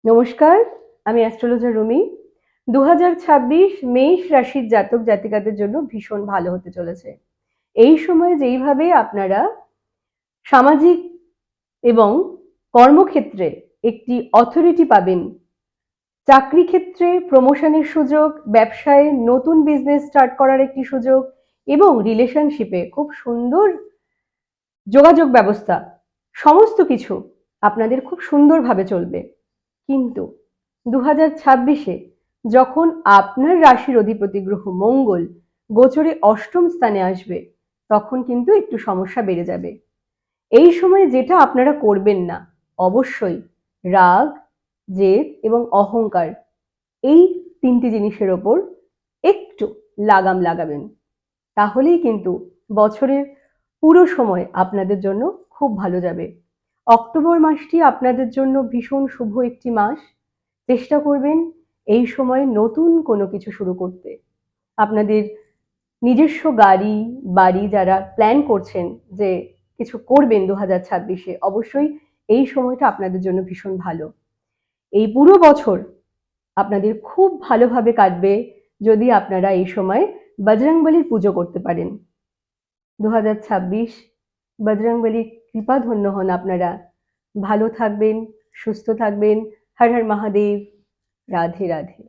নমস্কার, আমি অ্যাস্ট্রোলজার রুমি। ২০২৬ মেষ রাশির জাতক জাতিকাদের জন্য ভীষণ ভালো হতে চলেছে। এই সময়ে যেইভাবে আপনারা সামাজিক এবং কর্মক্ষেত্রে একটি অথরিটি পাবেন, চাকরি ক্ষেত্রে প্রমোশনের সুযোগ, ব্যবসায় নতুন বিজনেস স্টার্ট করার একটি সুযোগ এবং রিলেশনশিপে খুব সুন্দর যোগাযোগ ব্যবস্থা, সমস্ত কিছু আপনাদের খুব সুন্দরভাবে চলবে। কিন্তু ২০২৬-এ যখন আপনার রাশির অধিপতি গ্রহ মঙ্গল গোচরে অষ্টম স্থানে আসবে, তখন কিন্তু একটু সমস্যা বেড়ে যাবে। এই সময়ে যেটা আপনারা করবেন না, অবশ্যই রাগ, জেদ এবং অহংকার, এই তিনটি জিনিসের ওপর একটু লাগাম লাগাবেন। তাহলেই কিন্তু বছরের পুরো সময় আপনাদের জন্য খুব ভালো যাবে। অক্টোবর মাসটি আপনাদের জন্য ভীষণ শুভ একটি মাস। চেষ্টা করবেন এই সময়ে নতুন কোনো কিছু শুরু করতে। আপনাদের নিজস্ব গাড়ি, বাড়ি যারা প্ল্যান করছেন যে কিছু করবেন ২০২৬-এ, অবশ্যই এই সময়টা আপনাদের জন্য ভীষণ ভালো। এই পুরো বছর আপনাদের খুব ভালোভাবে কাটবে যদি আপনারা এই সময় বজরংবলীর পুজো করতে পারেন। ২০২৬ বজরংবলীর কৃপাধন্য হন আপনারা। ভালো থাকবেন, সুস্থ থাকবেন। হর হর মহাদেব। রাধে রাধে।